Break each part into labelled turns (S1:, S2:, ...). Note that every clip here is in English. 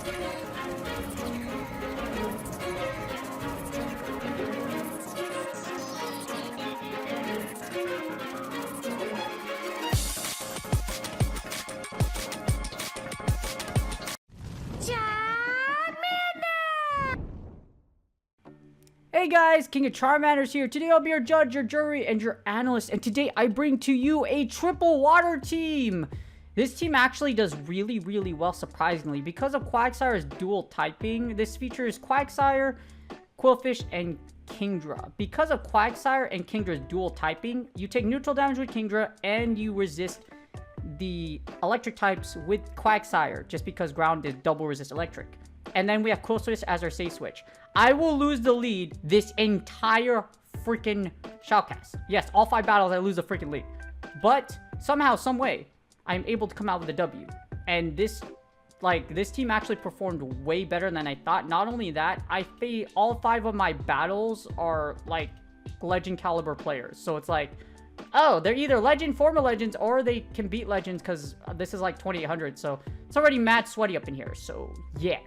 S1: Hey guys, King of Charmander's here. Today I'll be your judge, your jury, and your analyst. And today I bring to you a triple water team. This team actually does really, really well, surprisingly. Because of Quagsire's dual typing, this features Quagsire, Qwilfish, and Kingdra. Because of Quagsire and Kingdra's dual typing, you take neutral damage with Kingdra, and you resist the electric types with Quagsire, just because ground is double resist electric. And then we have Qwilfish as our safe switch. I will lose the lead this entire freaking shoutcast. Yes, all 5 battles I lose the freaking lead. But somehow, some way, I'm able to come out with a W. And this team actually performed way better than I thought. Not only that, all 5 of my battles are like legend caliber players. So it's like, oh, they're either legend, former legends, or they can beat legends because this is like 2800. So it's already mad sweaty up in here. So yeah.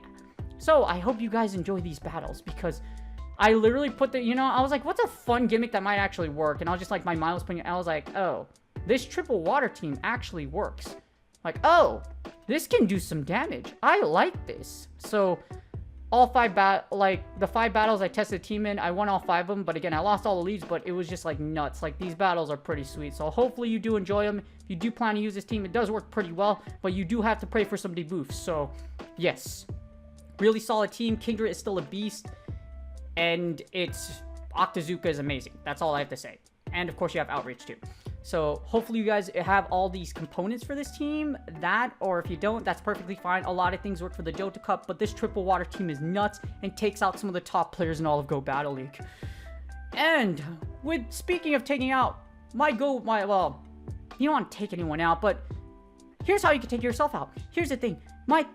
S1: So, I hope you guys enjoy these battles, because I literally put I was like, what's a fun gimmick that might actually work? And I was just like, my mind was putting it, I was like, oh, this triple water team actually works. Like, oh, this can do some damage. I like this. So, all 5 the 5 battles I tested the team in, I won all 5 of them, but again, I lost all the leads, but it was just like nuts. Like, these battles are pretty sweet. So, hopefully you do enjoy them. If you do plan to use this team, it does work pretty well, but you do have to pray for some debuffs. So, yes. Really solid team. Kingdra is still a beast. And Octazooka is amazing. That's all I have to say. And of course you have Outreach too. So hopefully you guys have all these components for this team. Or if you don't, that's perfectly fine. A lot of things work for the Johto Cup, but this triple water team is nuts and takes out some of the top players in all of Go Battle League. And speaking of taking out, well, you don't want to take anyone out, but here's how you can take yourself out. Here's the thing. My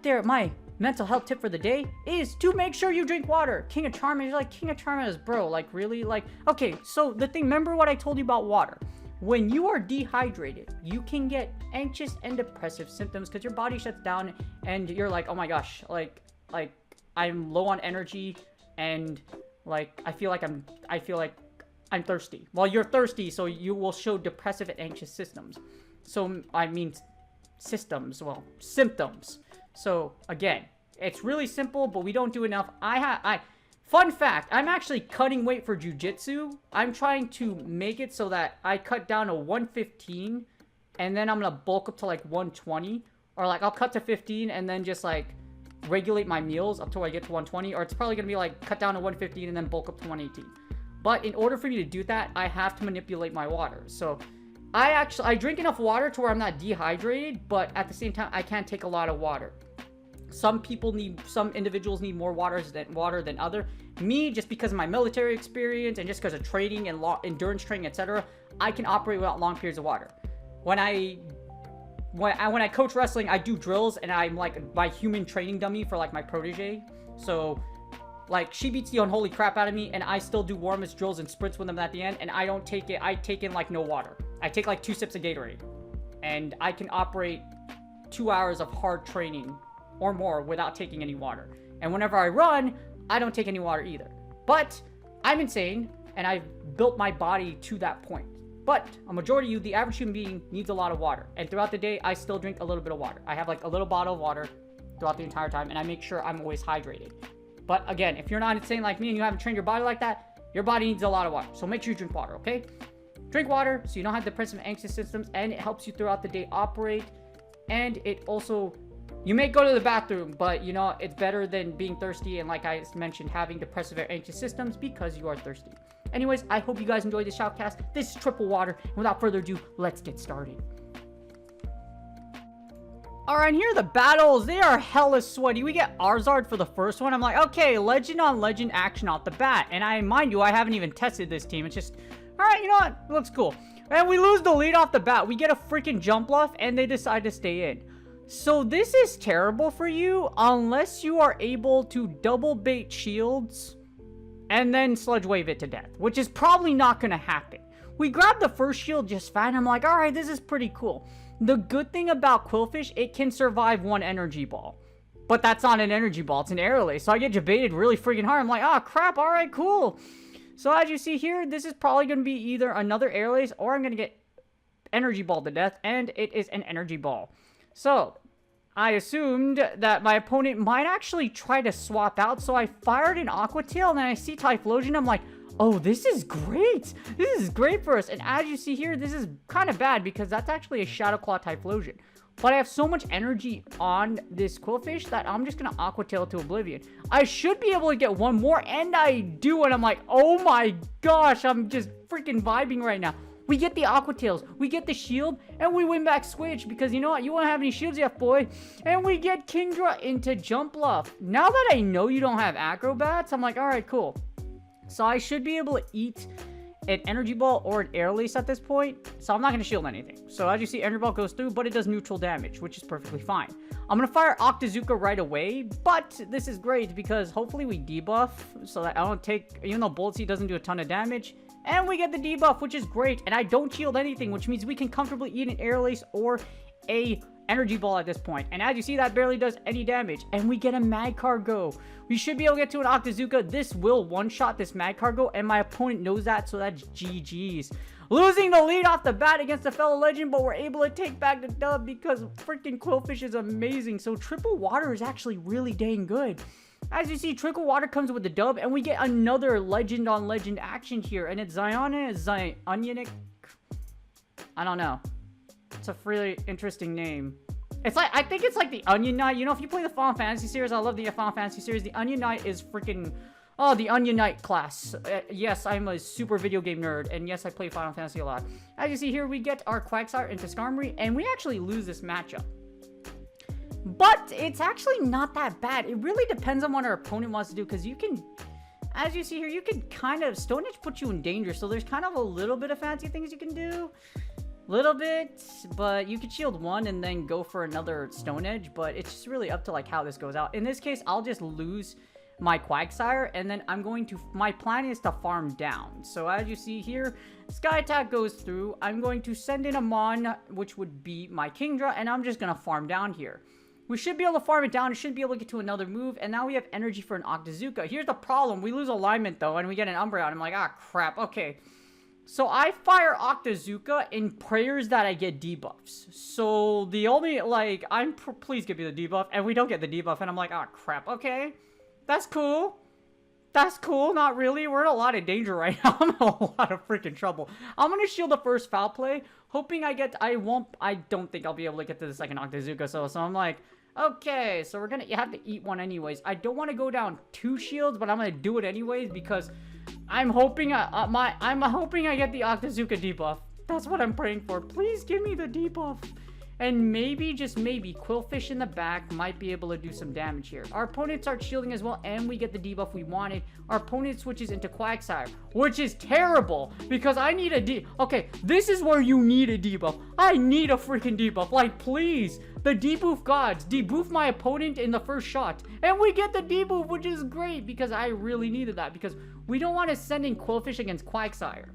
S1: mental health tip for the day is to make sure you drink water. King of Charmander, you're like, King of Charmander, bro, like, really? Like, okay, so the thing, remember what I told you about water? When you are dehydrated, you can get anxious and depressive symptoms because your body shuts down and you're like, oh my gosh, like I'm low on energy and like I feel like I'm thirsty. Well, you're thirsty, so you will show depressive and anxious symptoms. So I mean symptoms. So again, it's really simple, but we don't do enough. Fun fact, I'm actually cutting weight for jiu-jitsu. I'm trying to make it so that I cut down to 115 and then I'm gonna bulk up to like 120, or like I'll cut to 15 and then just like regulate my meals up till I get to 120, or it's probably gonna be like cut down to 115 and then bulk up to 118. But in order for me to do that, I have to manipulate my water. So I drink enough water to where I'm not dehydrated, but at the same time, I can't take a lot of water. Some individuals need more water than other. Me, just because of my military experience and just because of training and endurance training, etc., I can operate without long periods of water. When I coach wrestling, I do drills, and I'm like my human training dummy for like my protege. So, like, she beats the unholy crap out of me, and I still do warm-ups, drills, and sprints with them at the end, and I don't take it. I take in like no water. I take like 2 sips of Gatorade, and I can operate 2 hours of hard training or more without taking any water. And whenever I run, I don't take any water either. But I'm insane, and I've built my body to that point. But a majority of you, the average human being, needs a lot of water. And throughout the day, I still drink a little bit of water. I have like a little bottle of water throughout the entire time, and I make sure I'm always hydrated. But again, if you're not insane like me and you haven't trained your body like that, your body needs a lot of water. So make sure you drink water, okay? Drink water so you don't have depressive and anxious symptoms, and it helps you throughout the day operate. And it also, you may go to the bathroom, but you know, it's better than being thirsty and, like I mentioned, having depressive or anxious symptoms because you are thirsty. Anyways, I hope you guys enjoyed this shoutcast. This is Triple Water. And without further ado, let's get started. Alright, here are the battles. They are hella sweaty. We get Arzard for the first one. I'm like, okay, legend on legend action off the bat. And mind you, I haven't even tested this team. It's just, alright, you know what? It looks cool. And we lose the lead off the bat. We get a freaking Jumpluff, and they decide to stay in. So this is terrible for you unless you are able to double bait shields and then Sludge Wave it to death, which is probably not going to happen. We grabbed the first shield just fine. I'm like, alright, this is pretty cool. The good thing about Qwilfish, it can survive one energy ball. But that's not an energy ball. It's an Airlace. So I get debated really freaking hard. I'm like, oh, crap. All right, cool. So as you see here, this is probably going to be either another Airlace or I'm going to get energy ball to death. And it is an energy ball. So I assumed that my opponent might actually try to swap out. So I fired an Aqua Tail and then I see Typhlosion. I'm like, oh, this is great. This is great for us. And as you see here, this is kind of bad because that's actually a Shadow Claw Typhlosion. But I have so much energy on this Quillfish that I'm just going to Aqua Tail to Oblivion. I should be able to get one more, and I do, and I'm like, oh my gosh, I'm just freaking vibing right now. We get the Aqua Tails, we get the shield, and we win back Switch, because you know what, you won't have any shields yet, boy. And we get Kingdra into Jumpluff. Now that I know you don't have Acrobats, I'm like, alright, cool. So I should be able to eat an Energy Ball or an Airlace at this point, so I'm not going to shield anything. So as you see, Energy Ball goes through, but it does neutral damage, which is perfectly fine. I'm going to fire Octazooka right away, but this is great because hopefully we debuff so that I don't take, even though Bullet Seed doesn't do a ton of damage, and we get the debuff, which is great, and I don't shield anything, which means we can comfortably eat an Airlace or a Energy Ball at this point. And as you see, that barely does any damage. And we get a Magcargo. We should be able to get to an Octazooka. This will one-shot this Magcargo, and my opponent knows that, so that's GG's. Losing the lead off the bat against a fellow legend, but we're able to take back the dub because freaking Quillfish is amazing. So Triple Water is actually really dang good. As you see, Triple Water comes with the dub, and we get another legend on legend action here. And it's Onionic. I don't know. It's a really interesting name. It's like, I think it's like the Onion Knight. You know, if you play the Final Fantasy series, I love the Final Fantasy series. The Onion Knight is freaking, oh, the Onion Knight class. Yes, I'm a super video game nerd, and yes, I play Final Fantasy a lot. As you see here, we get our Quagsire into Skarmory, and we actually lose this matchup. But it's actually not that bad. It really depends on what our opponent wants to do, because you can, as you see here, you can kind of, Stone Edge puts you in danger, so there's kind of a little bit of fancy things you can do. Little bit, but you could shield one and then go for another Stone Edge, but it's just really up to like how this goes out. In this case, I'll just lose my Quagsire, and then I'm going to, my plan is to farm down. So as you see here, Sky Attack goes through. I'm going to send in a Mon, which would be my Kingdra, and I'm just going to farm down here. We should be able to farm it down. It should be able to get to another move, and now we have energy for an Octazooka. Here's the problem. We lose alignment, though, and we get an Umbreon. I'm like, ah, crap. Okay. So I fire Octazooka in prayers that I get debuffs. So the only, like, please give me the debuff, and we don't get the debuff, and I'm like, oh crap, okay. That's cool. That's cool, not really. We're in a lot of danger right now. I'm in a lot of freaking trouble. I'm gonna shield the first foul play, hoping I don't think I'll be able to get to the second Octazooka, so I'm like, okay, so you have to eat one anyways. I don't want to go down 2 shields, but I'm gonna do it anyways because I'm hoping I get the Octazooka debuff. That's what I'm praying for. Please give me the debuff. And maybe, just maybe, Quillfish in the back might be able to do some damage here. Our opponent starts shielding as well, and we get the debuff we wanted. Our opponent switches into Quagsire, which is terrible, because I need a okay, this is where you need a debuff. I need a freaking debuff. Like, please, the debuff gods, debuff my opponent in the first shot. And we get the debuff, which is great, because I really needed that, because we don't want to send in Quillfish against Quagsire.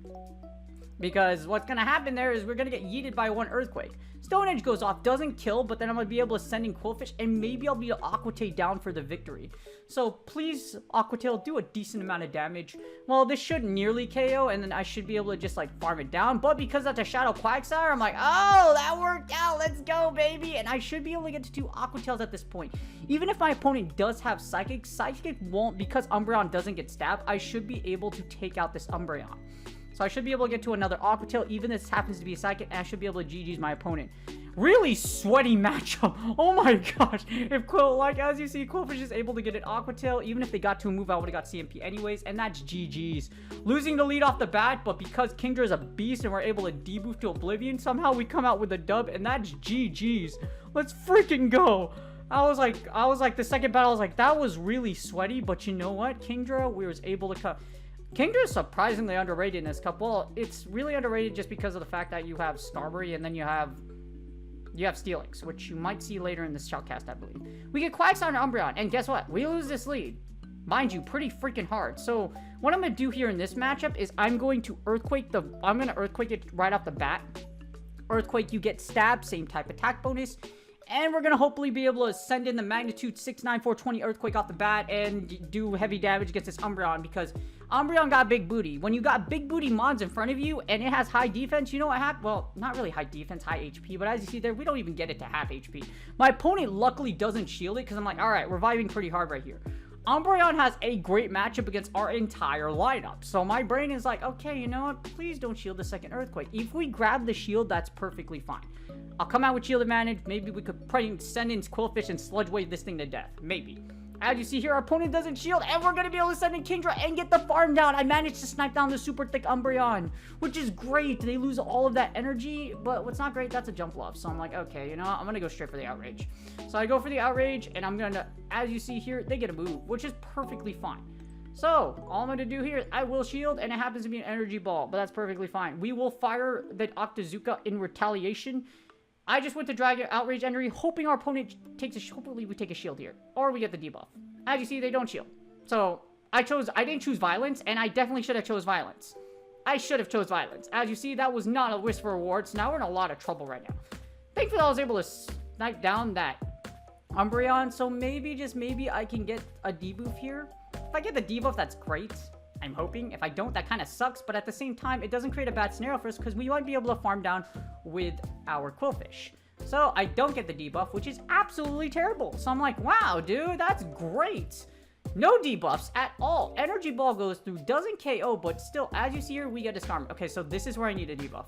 S1: Because what's going to happen there is we're going to get yeeted by one Earthquake. Stone Edge goes off, doesn't kill, but then I'm going to be able to send in Quillfish, and maybe I'll be able to Aqua Tail down for the victory. So please, Aqua Tail, do a decent amount of damage. Well, this should nearly KO, and then I should be able to just, like, farm it down. But because that's a Shadow Quagsire, I'm like, oh, that worked out. Let's go, baby. And I should be able to get to 2 Aqua Tails at this point. Even if my opponent does have Psychic, Psychic won't, because Umbreon doesn't get stabbed, I should be able to take out this Umbreon. So I should be able to get to another Aqua Tail, even if this happens to be a Psychic, and I should be able to GG's my opponent. Really sweaty matchup. Oh my gosh. If as you see, Quillfish is able to get an Aqua Tail, even if they got to a move, I would have got CMP anyways, and that's GG's. Losing the lead off the bat, but because Kingdra is a beast and we're able to debuff to Oblivion, somehow we come out with a dub, and that's GG's. Let's freaking go. I was like, the second battle, I was like, that was really sweaty, but you know what? Kingdra, we was able to come. Kingdra is surprisingly underrated in this cup. Well, it's really underrated just because of the fact that you have Skarmory and then you have Steelix, which you might see later in this shoutcast, I believe. We get Quagsire and Umbreon, and guess what? We lose this lead. Mind you, pretty freaking hard. So what I'm going to do here in this matchup is I'm going to Earthquake it right off the bat. Earthquake, you get stabbed, same type attack bonus. And we're going to hopefully be able to send in the magnitude 6, 9, 4, 20 earthquake off the bat and do heavy damage against this Umbreon, because Umbreon got big booty. When you got big booty mons in front of you and it has high defense, you know what happened? Well, not really high defense, high HP, but as you see there, we don't even get it to half HP. My opponent luckily doesn't shield it because I'm like, all right, we're vibing pretty hard right here. Umbreon has a great matchup against our entire lineup. So my brain is like, okay, you know what? Please don't shield the second earthquake. If we grab the shield, that's perfectly fine. I'll come out with shield advantage. Maybe we could probably send in Quillfish and sludge wave this thing to death. Maybe. As you see here, our opponent doesn't shield, and we're going to be able to send in Kingdra and get the farm down. I managed to snipe down the super thick Umbreon, which is great. They lose all of that energy, but what's not great, that's a Jumpluff. So I'm like, okay, you know what? I'm going to go straight for the Outrage. So I go for the Outrage, and I'm going to, as you see here, they get a move, which is perfectly fine. So, all I'm going to do here is I will shield, and it happens to be an energy ball, but that's perfectly fine. We will fire the Octazooka in retaliation. I just went to Dragon Outrage Energy, hoping our opponent takes a hopefully we take a shield here. Or we get the debuff. As you see, they don't shield. So, I didn't choose Violence, and I definitely should have chose Violence. I should have chose Violence. As you see, that was not a Whisper Reward, so now we're in a lot of trouble right now. Thankfully, I was able to snipe down that Umbreon, so maybe, just maybe, I can get a debuff here. If I get the debuff, that's great. I'm hoping. If I don't, that kind of sucks, but at the same time, it doesn't create a bad scenario for us because we might be able to farm down with our Quillfish. So I don't get the debuff, which is absolutely terrible. So I'm like, wow, dude, that's great. No debuffs at all. Energy Ball goes through, doesn't KO, but still, as you see here, we get a Skarmory. Okay, so this is where I need a debuff.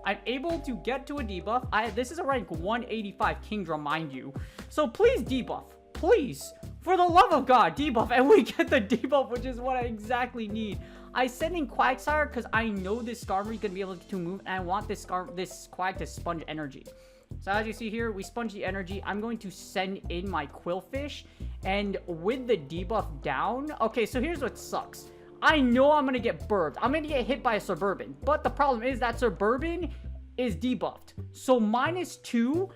S1: I'm able to get to a debuff. This is a rank 185 Kingdra, mind you. So please debuff. Please. For the love of God, debuff, and we get the debuff, which is what I exactly need. I send in Quagsire because I know this Skarmory is going to be able to move, and I want this Quag to sponge energy. So as you see here, we sponge the energy. I'm going to send in my Quillfish, and with the debuff down... Okay, so here's what sucks. I know I'm going to get burbed. I'm going to get hit by a Suburban, but the problem is that Suburban is debuffed. So -2,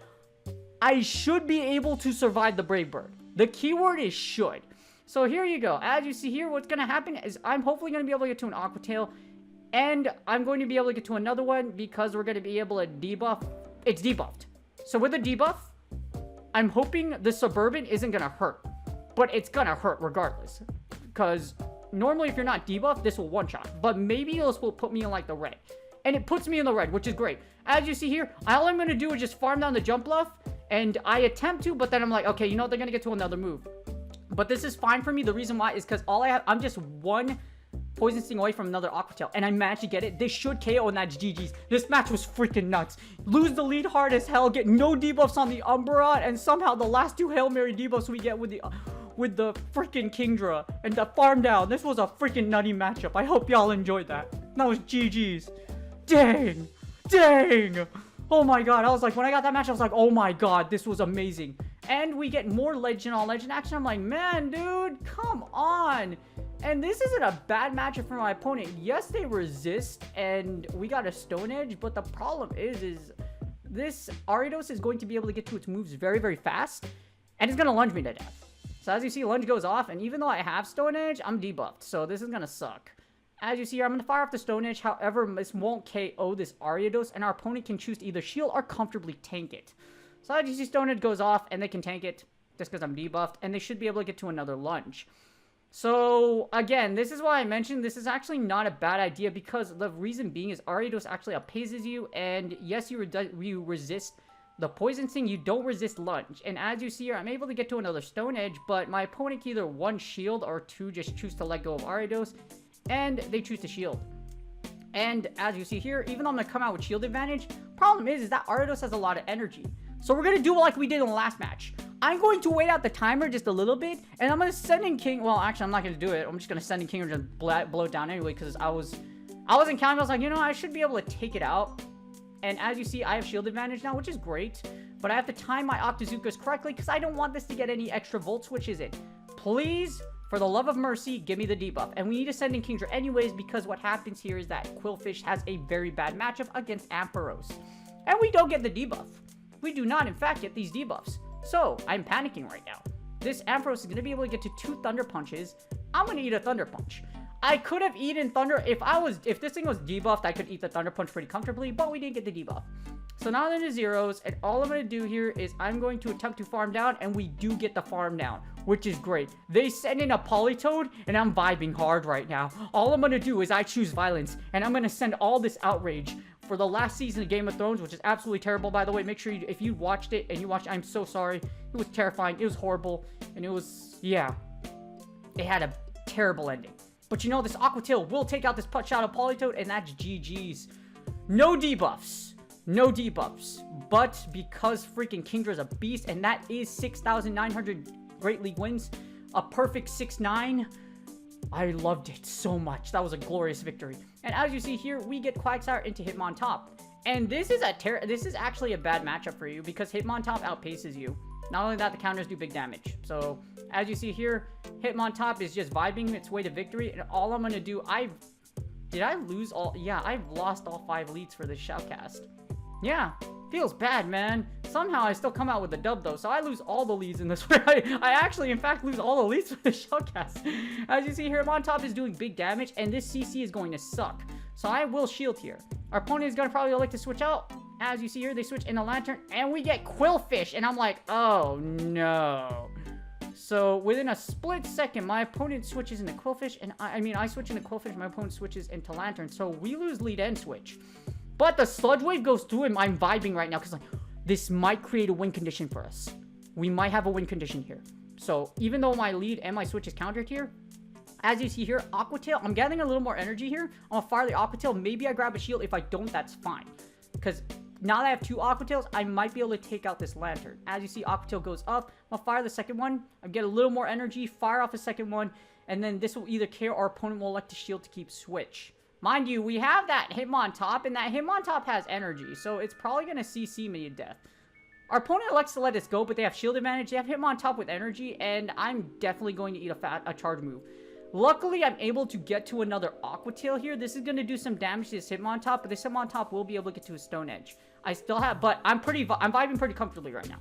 S1: I should be able to survive the Brave Bird. The keyword is should. So here you go. As you see here, what's going to happen is I'm hopefully going to be able to get to an Aqua Tail. And I'm going to be able to get to another one because we're going to be able to debuff. It's debuffed. So with the debuff, I'm hoping the Suburban isn't going to hurt. But it's going to hurt regardless. Because normally if you're not debuffed, this will one-shot. But maybe this will put me in like the red. And it puts me in the red, which is great. As you see here, all I'm going to do is just farm down the Jumpluff. And I attempt to, but then I'm like, okay, you know what? They're going to get to another move. But this is fine for me. The reason why is because I'm just one Poison Sting away from another Aqua Tail. And I managed to get it. This should KO, and that's GG's. This match was freaking nuts. Lose the lead hard as hell. Get no debuffs on the Umbreon. And somehow the last 2 Hail Mary debuffs we get with the freaking Kingdra. And the farm down. This was a freaking nutty matchup. I hope y'all enjoyed that. That was GG's. Dang. Dang. Oh my god, I was like, when I got that match, I was like, oh my god, this was amazing. And we get more Legend on Legend action. I'm like, man, dude, come on. And this isn't a bad matchup for my opponent. Yes, they resist, and we got a Stone Edge, but the problem is this Ariados is going to be able to get to its moves very, very fast, and it's going to lunge me to death. So as you see, lunge goes off, and even though I have Stone Edge, I'm debuffed, so this is going to suck. As you see here, I'm going to fire off the Stone Edge. However, this won't KO this Ariados, and our opponent can choose to either shield or comfortably tank it. So as you see, Stone Edge goes off, and they can tank it just because I'm debuffed, and they should be able to get to another lunge. So, again, this is why I mentioned this is actually not a bad idea, because the reason being is Ariados actually outpaces you, and yes, you resist the Poison Sting, you don't resist lunge. And as you see here, I'm able to get to another Stone Edge, but my opponent can either 1 shield or 2 just choose to let go of Ariados. And they choose to shield. And as you see here, even though I'm going to come out with shield advantage, problem is that Ariados has a lot of energy. So we're going to do like we did in the last match. I'm going to wait out the timer just a little bit, and I'm going to send in King. Well, actually, I'm not going to do it. I'm just going to send in King and just blow it down anyway, because I wasn't counting. I was like, you know, I should be able to take it out. And as you see, I have shield advantage now, which is great. But I have to time my Octazookas correctly, because I don't want this to get any extra Volt Switches in. Please, for the love of mercy, give me the debuff. And we need to send in Kingdra anyways, because what happens here is that Quillfish has a very bad matchup against Ampharos. And we don't get the debuff. We do not, in fact, get these debuffs. So, I'm panicking right now. This Ampharos is going to be able to get to 2 Thunder Punches. I'm going to eat a Thunder Punch. I could have eaten Thunder... If this thing was debuffed, I could eat the Thunder Punch pretty comfortably, but we didn't get the debuff. So now they're into zeros, and all I'm going to do here is I'm going to attempt to farm down, and we do get the farm down, which is great. They send in a Politoed, and I'm vibing hard right now. All I'm going to do is I choose violence, and I'm going to send all this outrage for the last season of Game of Thrones, which is absolutely terrible, by the way. Make sure if you watched it, and you watched, I'm so sorry. It was terrifying. It was horrible, and it was, yeah. It had a terrible ending. But you know, this Aqua Tail will take out this Shadow Politoed, and that's GG's. No debuffs. No debuffs, but because freaking Kingdra's a beast, and that is 6,900 Great League wins, a perfect 6-9. I loved it so much. That was a glorious victory. And as you see here, we get Quagsire into Hitmontop. And this is actually a bad matchup for you because Hitmontop outpaces you. Not only that, the counters do big damage. So as you see here, Hitmontop is just vibing its way to victory. And all I'm gonna do, did I lose all? Yeah, I've lost all 5 leads for this shoutcast. Yeah, feels bad, man. Somehow I still come out with the dub, though. So I lose all the leads in this way. I actually, in fact, lose all the leads for the shoutcast. As you see here, Hitmontop is doing big damage, and this CC is going to suck. So I will shield here. Our opponent is going to probably like to switch out. As you see here, they switch in a Lantern, and we get Quillfish. And I'm like, oh, no. So within a split second, my opponent switches into Quillfish, and I switch into Quillfish, my opponent switches into Lantern. So we lose lead and switch. But the Sludge Wave goes through, and I'm vibing right now because like, this might create a win condition for us. We might have a win condition here. So even though my lead and my switch is countered here, as you see here, Aqua Tail, I'm gathering a little more energy here. I'm gonna fire the Aqua Tail. Maybe I grab a shield. If I don't, that's fine. Because now that I have 2 Aqua Tails, I might be able to take out this Lantern. As you see, Aqua Tail goes up. I'll fire the second one. I get a little more energy, fire off the second one, and then this will either KO or opponent will elect to shield to keep switch. Mind you, we have that Hitmontop, and that Hitmontop has energy, so it's probably going to CC me to death. Our opponent elects to let us go, but they have shield advantage. They have Hitmontop with energy, and I'm definitely going to eat a charge move. Luckily, I'm able to get to another Aqua Tail here. This is going to do some damage to this Hitmontop, but this Hitmontop will be able to get to a Stone Edge. I still have, but I'm vibing pretty comfortably right now.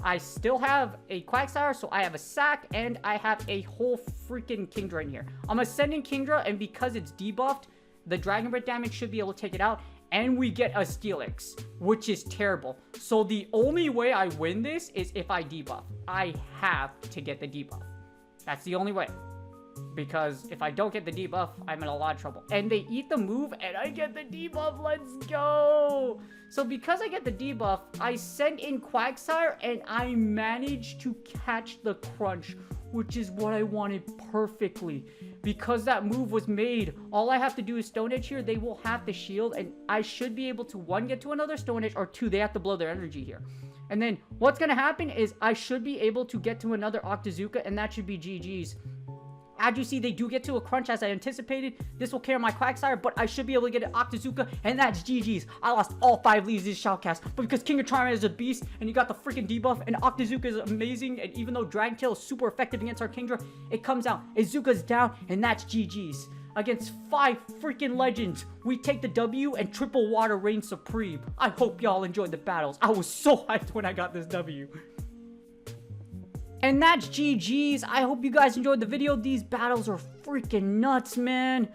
S1: I still have a Quagsire, so I have a Sack, and I have a whole freaking Kingdra in here. I'm ascending Kingdra, and because it's debuffed, the Dragon Breath damage should be able to take it out, and we get a Steelix, which is terrible. So the only way I win this is if I debuff. I have to get the debuff. That's the only way. Because if I don't get the debuff, I'm in a lot of trouble. And they eat the move, and I get the debuff. Let's go! So because I get the debuff, I send in Quagsire, and I manage to catch the crunch, which is what I wanted perfectly. Because that move was made, all I have to do is Stone Edge here. They will have to shield, and I should be able to, 1, get to another Stone Edge, or 2, they have to blow their energy here. And then what's going to happen is I should be able to get to another Octazooka, and that should be GG's. As you see, they do get to a crunch as I anticipated. This will carry my Quagsire, but I should be able to get an Octazooka, and that's GG's. I lost all 5 leads this shoutcast, but because King of Charmander is a beast, and you got the freaking debuff, and Octazooka is amazing, and even though Dragon Tail is super effective against our Kingdra, it comes out. Izuka's down, and that's GG's. Against 5 freaking legends, we take the W, and Triple Water reigns supreme. I hope y'all enjoyed the battles. I was so hyped when I got this W. And that's GG's. I hope you guys enjoyed the video. These battles are freaking nuts, man.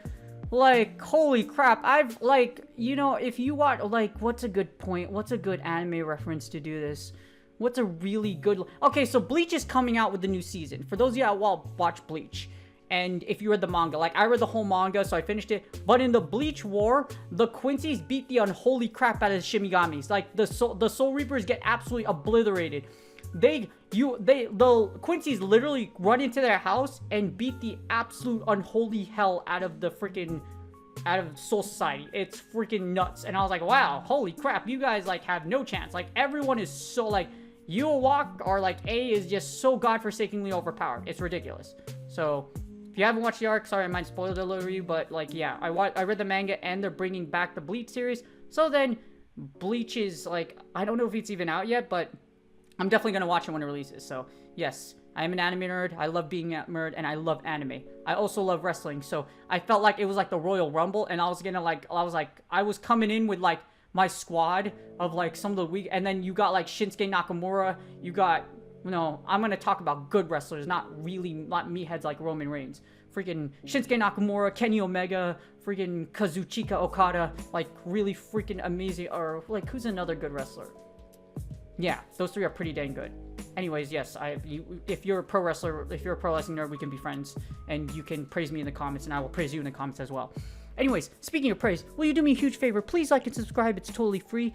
S1: Like, holy crap. I've, like, you know, if you watch, like, what's a good point? What's a good anime reference to do this? What's a really good... Okay, so Bleach is coming out with the new season. For those of you that watch Bleach, and if you read the manga, like, I read the whole manga, so I finished it. But in the Bleach War, the Quincy's beat the unholy crap out of the Shinigamis. Like, the Soul Reapers get absolutely obliterated. The Quincy's literally run into their house and beat the absolute unholy hell out of the freaking, out of Soul Society. It's freaking nuts. And I was like, wow, holy crap, you guys, like, have no chance. Like, everyone is so, like, Yulwalk or, like, A is just so godforsakingly overpowered. It's ridiculous. So, if you haven't watched the arc, sorry, I might spoil it a little for you, but, like, yeah, I read the manga, and they're bringing back the Bleach series. So then, Bleach is, like, I don't know if it's even out yet, but I'm definitely going to watch it when it releases. So, yes, I am an anime nerd. I love being a nerd, and I love anime. I also love wrestling. So, I felt like it was like the Royal Rumble, and I was coming in with, like, my squad of, like, some of the weak, and then you got, like, Shinsuke Nakamura. You got, you know, I'm going to talk about good wrestlers, not meatheads like Roman Reigns. Freaking Shinsuke Nakamura, Kenny Omega, freaking Kazuchika Okada, like really freaking amazing, or like who's another good wrestler? Yeah, those three are pretty dang good. Anyways, yes, if you're a pro wrestler, if you're a pro wrestling nerd, we can be friends, and you can praise me in the comments, and I will praise you in the comments as well. Anyways, speaking of praise, will you do me a huge favor? Please like and subscribe. It's totally free.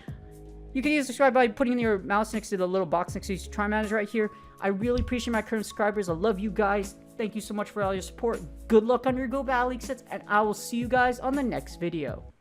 S1: You can either subscribe by putting your mouse next to the little box next to each Charm Manager right here. I really appreciate my current subscribers. I love you guys. Thank you so much for all your support. Good luck on your Go Battle League sets, and I will see you guys on the next video.